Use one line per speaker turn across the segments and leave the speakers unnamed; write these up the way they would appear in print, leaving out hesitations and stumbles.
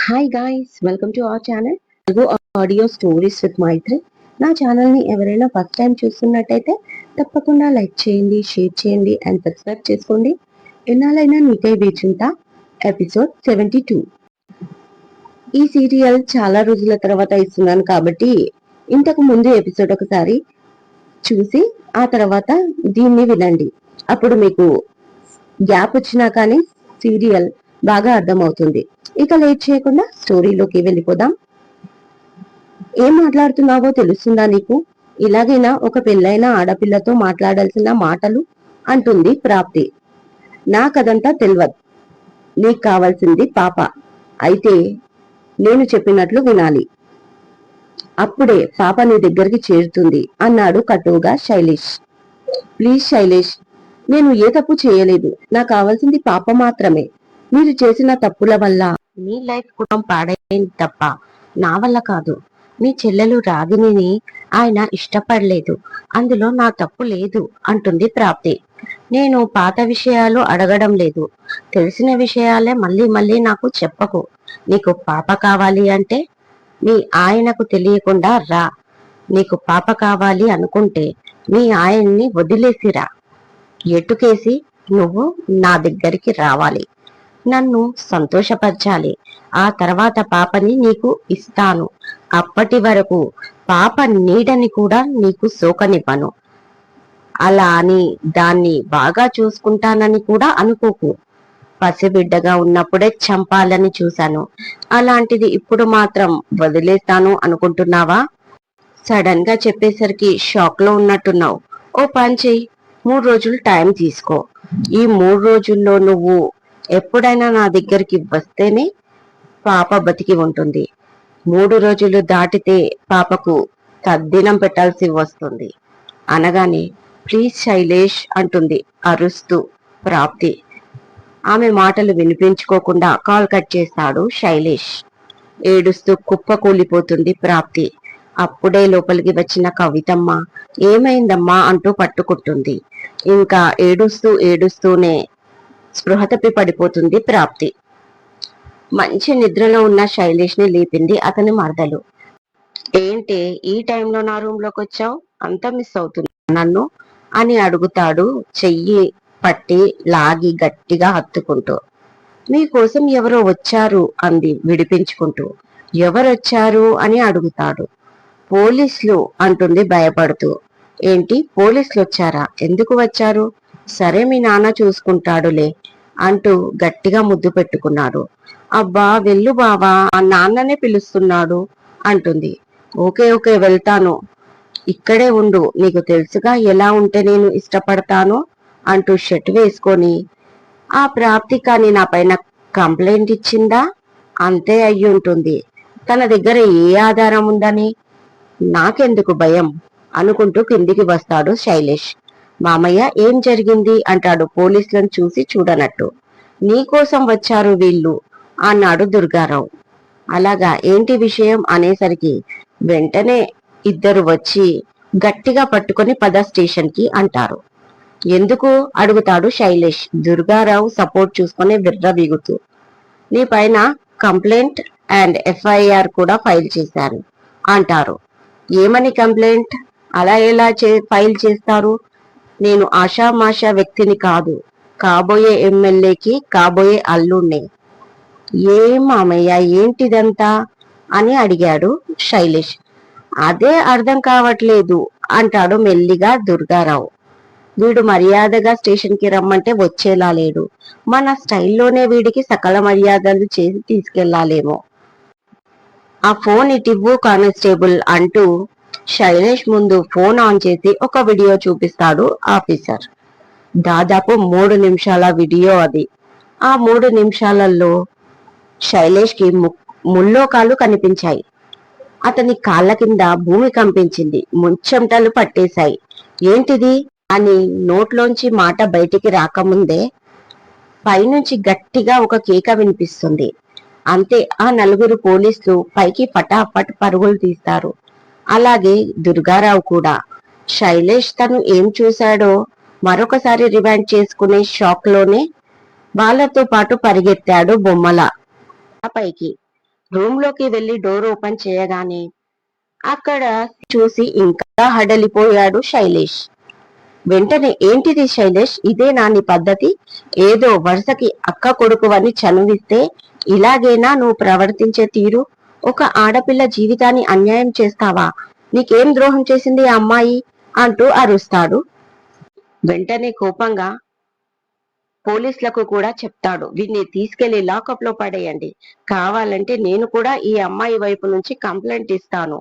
Hi guys, welcome to our channel Telugu audio stories with Maitri. నా ఛానల్ని ఎవరైనా ఫస్ట్ టైం చూస్తున్నట్టయితే తప్పకుండా లైక్ చేయండి, షేర్ చేయండి అండ్ సబ్స్క్రైబ్ చేసుకోండి. ఎన్నాళ్ళైనా నీకై వేచుంటా ఎపిసోడ్ 72. ఈ సీరియల్ చాలా రోజుల తర్వాత ఇస్తున్నాను కాబట్టి ఇంతకు ముందు ఎపిసోడ్ ఒకసారి చూసి ఆ తర్వాత దీన్ని వినండి. అప్పుడు మీకు గ్యాప్ వచ్చినా కానీ సీరియల్ బాగా అర్థమవుతుంది. ఇక లేట్ చేయకుండా స్టోరీలోకి వెళ్ళిపోదాం. ఏం మాట్లాడుతున్నావో తెలుస్తుందా నీకు? ఇలాగైనా ఒక పెళ్ళైన ఆడపిల్లతో మాట్లాడాల్సిన మాటలు అంటుంది ప్రాప్తి. నాకదంతా తెలియదు. నీకు కావాల్సింది పాప అయితే నేను చెప్పినట్లు వినాలి. అప్పుడే పాప నీ దగ్గరికి చేరుతుంది అన్నాడు కటువుగా శైలేష్. ప్లీజ్ శైలేష్, నేను ఏ తప్పు చేయలేదు. నాకు కావాల్సింది పాప మాత్రమే. మీరు చేసిన తప్పుల వల్ల మీ లైఫ్ కూడా పాడైంది తప్ప నా వల్ల కాదు. మీ చెల్లెలు రాగిణిని ఆయన ఇష్టపడలేదు, అందులో నా తప్పు లేదు అంటుంది ప్రాప్తి. నేను పాత విషయాలు అడగడం లేదు, తెలిసిన విషయాలే మళ్ళీ మళ్ళీ నాకు చెప్పకు. నీకు పాప కావాలి అంటే మీ ఆయనకు తెలియకుండా రా. నీకు పాప కావాలి అనుకుంటే మీ ఆయన్ని వదిలేసిరా. ఎటుకేసి నువ్వు నా దగ్గరికి రావాలి, నన్ను సంతోషపరచాలి. ఆ తర్వాత పాపని నీకు ఇస్తాను. అప్పటి వరకు పాప నీడని కూడా నీకు సోకనివ్వను. అలా అని దాన్ని బాగా చూసుకుంటానని కూడా అనుకోకు. పసిబిడ్డగా ఉన్నప్పుడే చంపాలని చూశాను, అలాంటిది ఇప్పుడు మాత్రం వదిలేస్తాను అనుకుంటున్నావా? సడన్ గా చెప్పేసరికి షాక్ లో ఉన్నట్టున్నావు. ఓ పని చెయ్యి, 3 రోజులు టైం తీసుకో. ఈ 3 రోజుల్లో నువ్వు ఎప్పుడైనా నా దగ్గరికి వస్తేనే పాప బతికి ఉంటుంది. 3 రోజులు దాటితే పాపకు తద్దినం పెట్టాల్సి వస్తుంది అనగానే ప్లీజ్ శైలేష్ అంటుంది అరుస్తూ ప్రాప్తి. ఆమె మాటలు వినిపించుకోకుండా కాల్ కట్ చేస్తాడు శైలేష్. ఏడుస్తూ కుప్ప కూలిపోతుంది ప్రాప్తి. అప్పుడే లోపలికి వచ్చిన కవితమ్మ ఏమైందమ్మా అంటూ పట్టుకుంటుంది. ఇంకా ఏడుస్తూనే స్పృహ తప్పి పడిపోతుంది ప్రాప్తి. మంచి నిద్రలో ఉన్న శైలేష్ ని లేపింది అతని మరదలు. ఏంటి ఈ టైంలో నా రూమ్ లోకి వచ్చావు? అంతా మిస్ అవుతున్నా నన్ను అని అడుగుతాడు, చెయ్యి పట్టి లాగి గట్టిగా హత్తుకుంటూ. మీకోసం ఎవరో వచ్చారు అంది విడిపించుకుంటూ. ఎవరొచ్చారు అని అడుగుతాడు. పోలీసులు అంటుంది భయపడుతూ. ఏంటి పోలీసులు వచ్చారా? ఎందుకు వచ్చారు? సరే మీ నాన్న చూసుకుంటాడులే అంటూ గట్టిగా ముద్దు పెట్టుకున్నాడు. అబ్బా వెళ్ళు బావా, ఆ నాన్ననే పిలుస్తున్నాడు అంటుంది. ఓకే ఓకే వెళ్తాను, ఇక్కడే ఉండు, నీకు తెలుసుగా ఎలా ఉంటే నేను ఇష్టపడతాను అంటూ షర్ట్ వేసుకొని. ఆ ప్రాప్తి కానీ నా పైన కంప్లైంట్ ఇచ్చిందా? అంతే అయ్యి ఉంటుంది. తన దగ్గర ఏ ఆధారం ఉందని. నాకెందుకు భయం అనుకుంటూ కిందికి వస్తాడు శైలేష్. మామయ్య ఏం జరిగింది అంటాడు పోలీసులను చూసి చూడనట్టు. నీకోసం వచ్చారు వీళ్ళు అన్నాడు దుర్గారావు. అలాగా, ఏంటి విషయం అనేసరికి వెంటనే ఇద్దరు వచ్చి గట్టిగా పట్టుకొని పద స్టేషన్ కి అంటారు. ఎందుకు అడుగుతాడు శైలేష్ దుర్గారావు సపోర్ట్ చూసుకొని విర్రవీగుతూ. నీ పైన కంప్లైంట్ అండ్ ఎఫ్ఐఆర్ కూడా ఫైల్ చేశారు అంటారు. ఏమని కంప్లైంట్? అలా ఎలా ఫైల్ చేస్తారు? నేను ఆషామాషా వ్యక్తిని కాదు, కాబోయే ఎమ్మెల్యేకి కాబోయే అల్లుణ్ణే. ఏం మామయ్య ఏంటిదంతా అని అడిగాడు శైలేష్. అదే అర్థం కావట్లేదు అంటాడు మెల్లిగా దుర్గారావు. వీడు మర్యాదగా స్టేషన్ కి రమ్మంటే వచ్చేలా లేడు. మన స్టైల్లోనే వీడికి సకల మర్యాదలు చేసి తీసుకెళ్లాలేమో. ఆ ఫోన్ ఇటివ్వు కానిస్టేబుల్ అంటూ శైలేష్ ముందు ఫోన్ ఆన్ చేసి ఒక వీడియో చూపిస్తాడు ఆఫీసర్. దాదాపు 3 నిమిషాల వీడియో అది. ఆ 3 నిమిషాలలో శైలేష్ కి ముల్లోకాలు కనిపించాయి. అతని కాళ్ళ కింద భూమి కంపించింది, ముంచెంటలు పట్టేశాయి. ఏంటిది అని నోట్లోంచి మాట బయటికి రాకముందే పైనుంచి గట్టిగా ఒక కేక వినిపిస్తుంది. అంతే, ఆ 4 పోలీసులు పైకి ఫటాఫట్ పరుగులు తీస్తారు. అలాగే దుర్గారావు కూడా. శైలేష్ తను ఏం చూశాడో మరొకసారి రివైండ్ చేసుకునే షాక్ లోనే వాళ్ళతో పాటు పరిగెత్తాడు బొమ్మల పైకి. రూమ్ లోకి వెళ్లి డోర్ ఓపెన్ చేయగానే అక్కడ చూసి ఇంకా హడలిపోయాడు శైలేష్. వెంటనే ఏంటిది శైలేష్, ఇదే నాని పద్ధతి? ఏదో వరుసకి అక్క కొడుకువని చనువిస్తే ఇలాగేనా నువ్వు ప్రవర్తించే తీరు? ఒక ఆడపిల్ల జీవితాన్ని అన్యాయం చేస్తావా? నీకేం ద్రోహం చేసింది ఆ అమ్మాయి అంటూ అరుస్తాడు. వెంటనే కోపంగా పోలీసులకు కూడా చెప్తాడు, వీడిని తీసుకెళ్లి లాకప్ లో పడేయండి, కావాలంటే నేను కూడా ఈ అమ్మాయి వైపు నుంచి కంప్లైంట్ ఇస్తాను,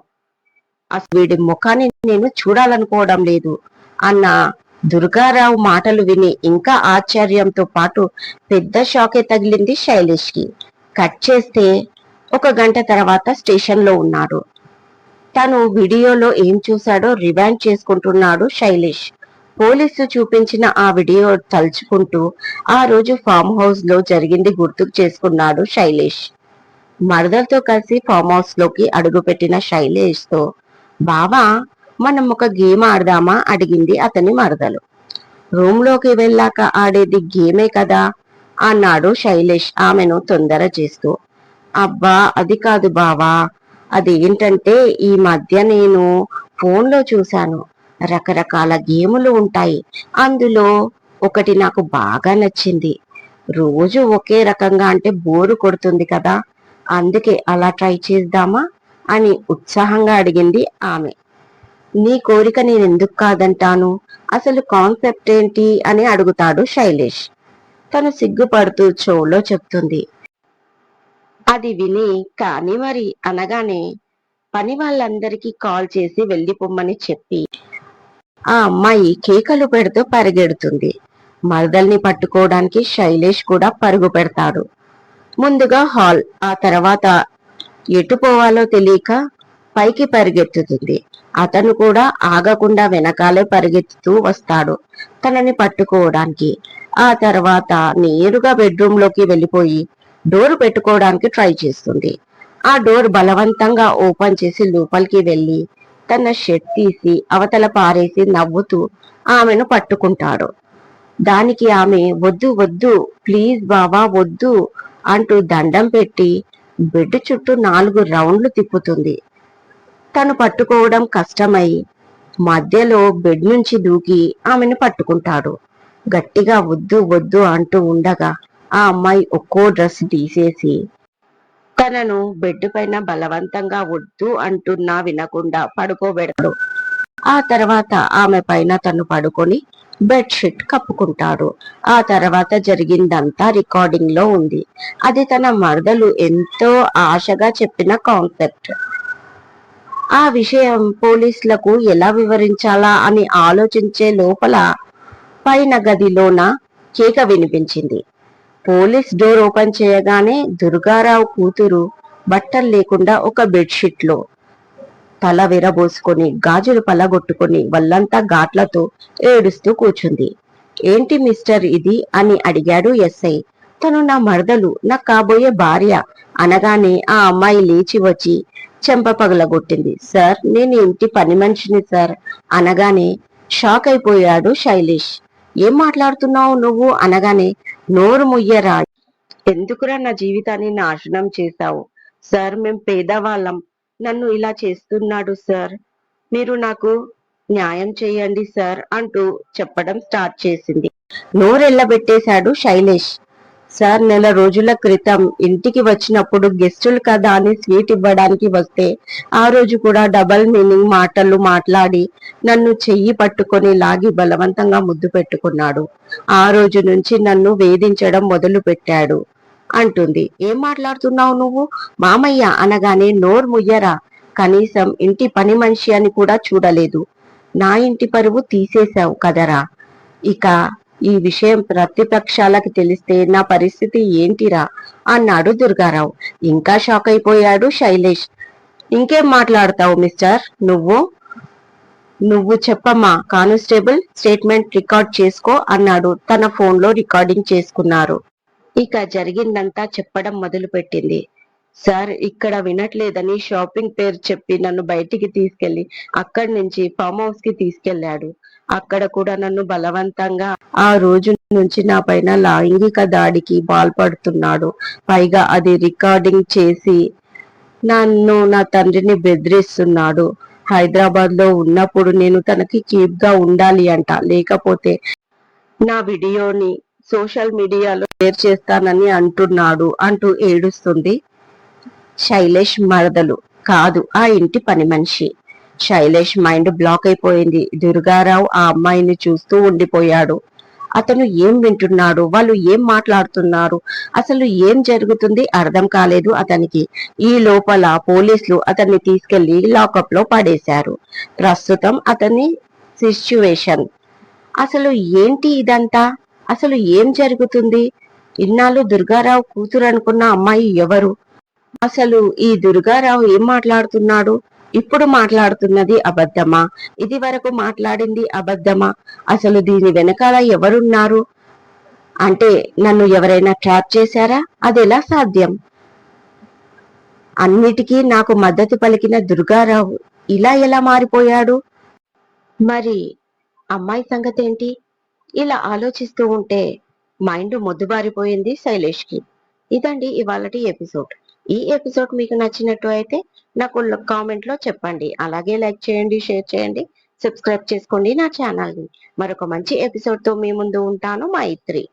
అసలు వీడి ముఖాన్ని నేను చూడాలనుకోవడం లేదు అన్న దుర్గారావు మాటలు విని ఇంకా ఆశ్చర్యంతో పాటు పెద్ద షాకే తగిలింది శైలేష్ కి. కట్ చేస్తే 1 గంట తర్వాత స్టేషన్ లో ఉన్నాడు. తను వీడియోలో ఏం చూశాడో రివైండ్ చేసుకుంటున్నాడు శైలేష్. పోలీసు చూపించిన ఆ వీడియో తలుచుకుంటూ ఆ రోజు ఫామ్ హౌస్ లో జరిగింది గుర్తుకు చేసుకున్నాడు శైలేష్. మరదలతో కలిసి ఫామ్ హౌస్ లోకి అడుగుపెట్టిన శైలేష్ తో, బావా మనం ఒక గేమ్ ఆడదామా అడిగింది అతని మరదలు. రూమ్ లోకి వెళ్ళాక ఆడేది గేమే కదా అన్నాడు శైలేష్ ఆమెను తొందర చేస్తూ. అబ్బా అది కాదు బావా, అది ఏంటంటే ఈ మధ్య నేను ఫోన్లో చూశాను, రకరకాల గేములు ఉంటాయి, అందులో ఒకటి నాకు బాగా నచ్చింది, రోజు ఒకే రకంగా అంటే బోరు కొడుతుంది కదా, అందుకే అలా ట్రై చేద్దామా అని ఉత్సాహంగా అడిగింది ఆమె. నీ కోరిక నేనెందుకు కాదంటాను, అసలు కాన్సెప్ట్ ఏంటి అని అడుగుతాడు శైలేష్. తను సిగ్గుపడుతూ చెవులో చెప్తుంది. అది విని కాని మరి అనగానే పని వాళ్ళందరికీ కాల్ చేసి వెళ్ళిపోమ్మని చెప్పి ఆ అమ్మాయి కేకలు పెడుతూ పరిగెడుతుంది. మరదల్ని పట్టుకోవడానికి శైలేష్ కూడా పరుగు పెడతాడు. ముందుగా హాల్, ఆ తర్వాత ఎటు పోవాలో తెలియక పైకి పరిగెత్తుతుంది. అతను కూడా ఆగకుండా వెనకాలే పరిగెత్తుతూ వస్తాడు తనని పట్టుకోవడానికి. ఆ తర్వాత నేరుగా బెడ్రూమ్ లోకి వెళ్ళిపోయి డోర్ పెట్టుకోవడానికి ట్రై చేస్తుంది. ఆ డోర్ బలవంతంగా ఓపెన్ చేసి లోపలికి వెళ్లి తన షర్ట్ తీసి అవతల పారేసి నవ్వుతూ ఆమెను పట్టుకుంటాడు. దానికి ఆమె వద్దు వద్దు ప్లీజ్ బావా వద్దు అంటూ దండం పెట్టి బెడ్ చుట్టూ 4 రౌండ్లు తిప్పుతుంది. తను పట్టుకోవడం కష్టమై మధ్యలో బెడ్ నుంచి దూకి ఆమెను పట్టుకుంటాడు. గట్టిగా వద్దు వద్దు అంటూ ఉండగా ఆ అమ్మాయి ఒక్కో డ్రెస్ తీసేసి తనను బెడ్ పైన బలవంతంగా వద్దు అంటున్నా వినకుండా పడుకోబెడతాడు. ఆ తర్వాత ఆమె పైన తను పడుకొని బెడ్షీట్ కప్పుకుంటాడు. ఆ తర్వాత జరిగిందంతా రికార్డింగ్ లో ఉంది. అది తన మరదలు ఎంతో ఆశగా చెప్పిన కాన్సెప్ట్. ఆ విషయం పోలీసులకు ఎలా వివరించాలా అని ఆలోచించే లోపల పైన గదిలోన కేక వినిపించింది. పోలీస్ డోర్ ఓపెన్ చేయగానే దుర్గారావు కూతురు బట్టలు లేకుండా ఒక బెడ్షీట్ లో తల విరబోసుకొని గాజులు పలగొట్టుకుని వల్లంతా ఘాట్లతో ఏడుస్తూ కూర్చుంది. ఏంటి మిస్టర్ ఇది అని అడిగాడు ఎస్ఐ. తను నా మరదలు, నా కాబోయే భార్య అనగానే ఆ అమ్మాయి లేచి వచ్చి చెంప పగలగొట్టింది. సార్ నేను ఇంటి పని మనిషిని సార్ అనగానే షాక్ అయిపోయాడు శైలేష్. ఏం మాట్లాడుతున్నావు నువ్వు అనగానే నోరు ముయ్యరా, ఎందుకురా నా జీవితాన్ని నాశనం చేశావు, సార్ మేం పేదవాళ్ళం, నన్ను ఇలా చేస్తున్నాడు సార్, మీరు నాకు న్యాయం చేయండి సార్ అంటూ చెప్పడం స్టార్ట్ చేసింది. నోరెళ్లబెట్టేశాడు శైలేష్. సార్ నెల రోజుల క్రితం ఇంటికి వచ్చినప్పుడు గెస్టులు కదా అని స్వీట్ ఇవ్వడానికి వస్తే ఆ రోజు కూడా డబల్ మీనింగ్ మాటలు మాట్లాడి నన్ను చెయ్యి పట్టుకొని లాగి బలవంతంగా ముద్దు పెట్టుకున్నాడు. ఆ రోజు నుంచి నన్ను వేధించడం మొదలు పెట్టాడు అంటుంది. ఏం మాట్లాడుతున్నావు నువ్వు మామయ్య అనగానే నోరు ముయ్యరా, కనీసం ఇంటి పని మనిషి అని కూడా చూడలేదు, నా ఇంటి పరువు తీసేశావు కదరా, ఇక ఈ విషయం ప్రతిపక్షాలకు తెలిస్తే నా పరిస్థితి ఏంటిరా అన్నాడు దుర్గారావు. ఇంకా షాక్ అయిపోయాడు శైలేష్. ఇంకేం మాట్లాడతావు మిస్టర్, నువ్వు చెప్పమ్మా, కానిస్టేబుల్ స్టేట్మెంట్ రికార్డ్ చేసుకో అన్నాడు. తన ఫోన్ లో రికార్డింగ్ చేసుకున్నారు. ఇక జరిగిందంతా చెప్పడం మొదలు పెట్టింది. సార్ ఇక్కడ వినట్లేదని షాపింగ్ పేరు చెప్పి నన్ను బయటికి తీసుకెళ్లి అక్కడి నుంచి ఫామ్ హౌస్ కి తీసుకెళ్లాడు. అక్కడ కూడా నన్ను బలవంతంగా ఆ రోజు నుంచి నా పైన లైంగిక దాడికి పాల్పడుతున్నాడు. పైగా అది రికార్డింగ్ చేసి నన్ను నా తండ్రిని బెదిరిస్తున్నాడు. హైదరాబాద్ లో ఉన్నప్పుడు నేను తనకి కీప్ గా ఉండాలి అంట, లేకపోతే నా వీడియోని సోషల్ మీడియాలో షేర్ చేస్తానని అంటున్నాడు అంటూ ఏడుస్తుంది శైలేష్ మరదలు. కాదు, ఆ ఇంటి పని మనిషి. శైలేష్ మైండ్ బ్లాక్ అయిపోయింది. దుర్గారావు ఆ అమ్మాయిని చూస్తూ ఉండిపోయాడు. అతను ఏం వింటున్నాడు, వాళ్ళు ఏం మాట్లాడుతున్నారు, అసలు ఏం జరుగుతుంది అర్థం కాలేదు అతనికి. ఈ లోపల పోలీసులు అతన్ని తీసుకెళ్లి లాకప్ లో పడేశారు. ప్రస్తుతం అతని సిచ్యువేషన్ అసలు ఏంటి ఇదంతా, అసలు ఏం జరుగుతుంది? ఇన్నాళ్ళు దుర్గారావు కూతురు అనుకున్న అమ్మాయి ఎవరు? అసలు ఈ దుర్గారావు ఏం మాట్లాడుతున్నాడు? ఇప్పుడు మాట్లాడుతున్నది అబద్ధమా? ఇది వరకు మాట్లాడింది అబద్ధమా? అసలు దీని వెనకాల ఎవరున్నారు? అంటే నన్ను ఎవరైనా ట్రాప్ చేశారా? అదెలా సాధ్యం? అన్నిటికీ నాకు మద్దతు పలికిన దుర్గారావు ఇలా ఎలా మారిపోయాడు? మరి అమ్మాయి సంగతి ఏంటి? ఇలా ఆలోచిస్తూ ఉంటే మైండ్ మొద్దుబారిపోయింది శైలేష్ కి. ఇదండి ఇవాళటి ఎపిసోడ్. ఈ ఎపిసోడ్ మీకు నచ్చినట్టు అయితే నాకు కామెంట్ లో చెప్పండి. అలాగే లైక్ చేయండి, షేర్ చేయండి, సబ్స్క్రైబ్ చేసుకోండి నా ఛానల్ ని. మరొక మంచి ఎపిసోడ్ తో మీ ముందు ఉంటాను. మైత్రి.